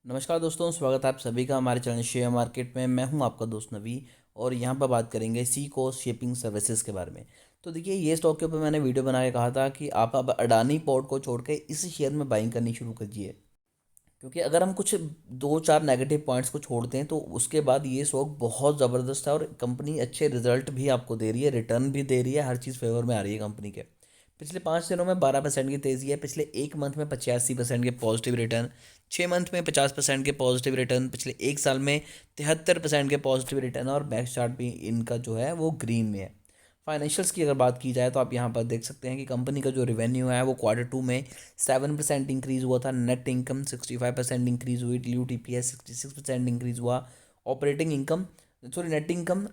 नमस्कार दोस्तों, स्वागत है आप सभी का हमारे चैनल शेयर मार्केट में। मैं हूं आपका दोस्त नवी और यहां पर बात करेंगे सी कोस्ट शिपिंग सर्विसेज के बारे में। तो देखिए, ये स्टॉक के ऊपर मैंने वीडियो बना के कहा था कि आप अब अडानी पोर्ट को छोड़ के इस शेयर में बाइंग करनी शुरू कीजिए, क्योंकि अगर हम कुछ दो चार नेगेटिव पॉइंट्स को छोड़ते हैं तो उसके बाद ये स्टॉक बहुत ज़बरदस्त है और कंपनी अच्छे रिजल्ट भी आपको दे रही है, रिटर्न भी दे रही है, हर चीज़ फेवर में आ रही है कंपनी के। पिछले 5 दिनों में 12% की तेज़ी है, पिछले एक मंथ में 85% के पॉजिटिव रिटर्न, 6 मंथ में 50% के पॉजिटिव रिटर्न, पिछले एक साल में 73% के पॉजिटिव रिटर्न और बैक चार्ट भी इनका जो है वो ग्रीन में है। फाइनेंशियल्स की अगर बात की जाए तो आप यहाँ पर देख सकते हैं कि कंपनी का जो रेवेन्यू है वो Q2 में 7% इंक्रीज़ हुआ था, नेट इनकम 65% इंक्रीज़ हुई, डी पी एस 66% इंक्रीज़ हुआ, operating income sorry net income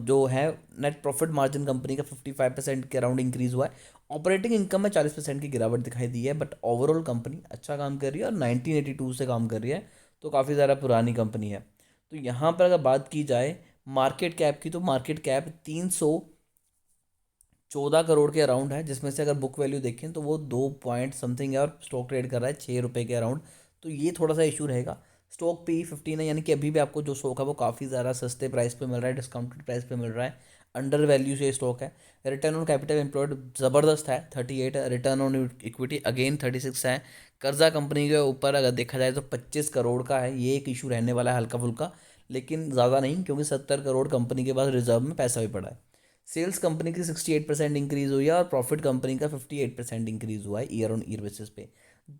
जो है नेट प्रॉफिट मार्जिन कंपनी का 55% के अराउंड इंक्रीज़ हुआ है। ऑपरेटिंग इनकम में 40% की गिरावट दिखाई दी है, बट ओवरऑल कंपनी अच्छा काम कर रही है और 1982 से काम कर रही है, तो काफ़ी ज़्यादा पुरानी कंपनी है। तो यहाँ पर अगर बात की जाए मार्केट कैप की, तो मार्केट कैप 314 करोड़ के अराउंड है, जिसमें से अगर बुक वैल्यू देखें तो वो 2 पॉइंट समथिंग है और स्टॉक ट्रेड कर रहा है 6 रुपये के अराउंड। तो ये थोड़ा सा इशू रहेगा। स्टॉक P15 है, यानी कि अभी भी आपको जो स्टॉक है वो काफ़ी ज़्यादा सस्ते प्राइस पे मिल रहा है, डिस्काउंटेड प्राइस पे मिल रहा है, अंडर वैल्यू से स्टॉक है। रिटर्न ऑन कैपिटल एम्प्लॉयड ज़बरदस्त है 38, रिटर्न ऑन इक्विटी अगेन 36 है। कर्जा कंपनी के ऊपर अगर देखा जाए तो 25 करोड़ का है, ये एक इशू रहने वाला है हल्का फुल्का, लेकिन ज़्यादा नहीं, क्योंकि 70 करोड़ कंपनी के पास रिजर्व में पैसा भी पड़ा है। सेल्स कंपनी की 68% इंक्रीज़ हुई है और प्रॉफिट कंपनी का 58% इंक्रीज़ हुआ है ईयर ऑन ईयर बेसिस पे।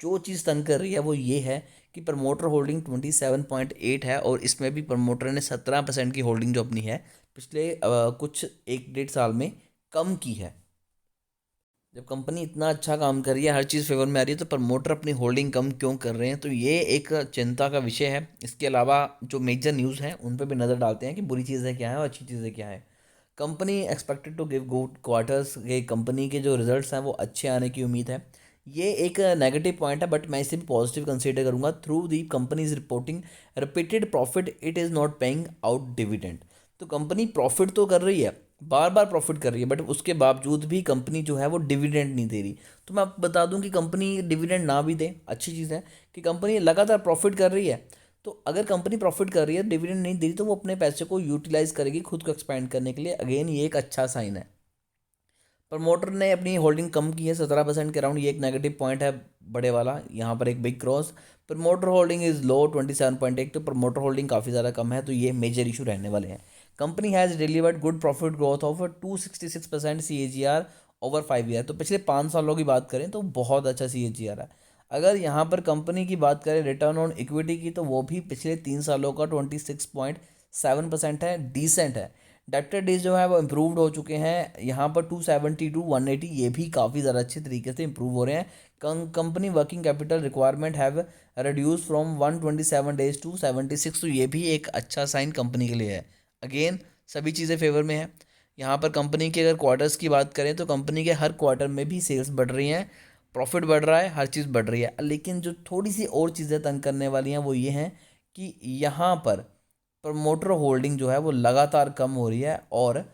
जो चीज़ तंग कर रही है वो ये है कि प्रमोटर होल्डिंग 27.8 है और इसमें भी प्रमोटर ने 17% की होल्डिंग जो अपनी है पिछले कुछ एक डेढ़ साल में कम की है। जब कंपनी इतना अच्छा काम कर रही है, हर चीज़ फेवर में आ रही है, तो प्रमोटर अपनी होल्डिंग कम क्यों कर रहे हैं, तो ये एक चिंता का विषय है। इसके अलावा जो मेजर न्यूज़ हैं उन पर भी नज़र डालते हैं कि बुरी चीज़ें क्या हैं और अच्छी चीज़ें क्या हैं। Company expected to give good quarters, ये कंपनी के जो रिजल्ट्स हैं वो अच्छे आने की उम्मीद है। ये एक नेगेटिव पॉइंट है, बट मैं इसे भी पॉजिटिव कंसीडर करूंगा। Through the company is reporting repeated profit, it is not paying out dividend. तो कंपनी प्रॉफिट तो कर रही है, बार बार प्रॉफिट कर रही है, बट उसके बावजूद भी कंपनी जो है वो डिविडेंड नहीं दे रही। तो मैं आपको बता दूं कि कंपनी डिविडेंड ना भी दे, अच्छी चीज़ है कि कंपनी लगातार प्रॉफिट कर रही है। तो अगर कंपनी प्रॉफिट कर रही है, डिविडेंड नहीं दे रही, तो वो अपने पैसे को यूटिलाइज करेगी खुद को एक्सपैंड करने के लिए। अगेन ये एक अच्छा साइन है। प्रमोटर ने अपनी होल्डिंग कम की है 17% के अराउंड, ये एक नेगेटिव पॉइंट है बड़े वाला, यहाँ पर एक big cross. Promoter holding is low 27.1, तो प्रमोटर होल्डिंग काफ़ी ज़्यादा कम है, तो ये मेजर इशू रहने वाले हैं। Company has delivered good profit growth of 266% CAGR over 5 year. तो पिछले 5 सालों की बात करें तो बहुत अच्छा CAGR है। अगर यहाँ पर कंपनी की बात करें रिटर्न ऑन इक्विटी की, तो वो भी पिछले 3 सालों का 26.7% है, डिसेंट है। डेप्टर डेज जो है वो इम्प्रूव्ड हो चुके हैं, यहाँ पर 270 टू 180, ये भी काफ़ी ज़्यादा अच्छे तरीके से इम्प्रूव हो रहे हैं। Company working capital requirement have reduce from 127 days to 76, तो ये भी एक अच्छा साइन कंपनी के लिए है। अगेन सभी चीज़ें फेवर में है। यहाँ पर कंपनी के अगर क्वार्टर्स की बात करें तो कंपनी के हर क्वार्टर में भी सेल्स बढ़ रही हैं, प्रॉफिट बढ़ रहा है, हर चीज़ बढ़ रही है। लेकिन जो थोड़ी सी और चीज़ें तंग करने वाली हैं वो ये हैं कि यहाँ पर प्रमोटर होल्डिंग जो है वो लगातार कम हो रही है, और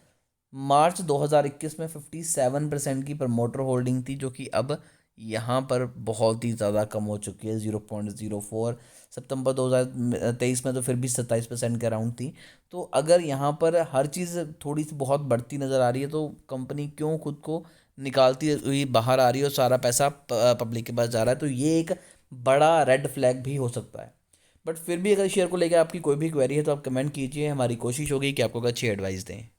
मार्च 2021 में 57% की प्रमोटर होल्डिंग थी, जो कि अब यहाँ पर बहुत ही ज़्यादा कम हो चुकी है, 0.04। सितंबर 2023 में तो फिर भी 27% के अराउंड थी। तो अगर यहाँ पर हर चीज़ थोड़ी सी बहुत बढ़ती नज़र आ रही है, तो कंपनी क्यों खुद को निकालती हुई बाहर आ रही है और सारा पैसा पब्लिक के पास जा रहा है, तो ये एक बड़ा रेड फ्लैग भी हो सकता है। बट फिर भी अगर शेयर को लेकर आपकी कोई भी क्वेरी है तो आप कमेंट कीजिए, हमारी कोशिश होगी कि आपको अच्छी एडवाइस दें।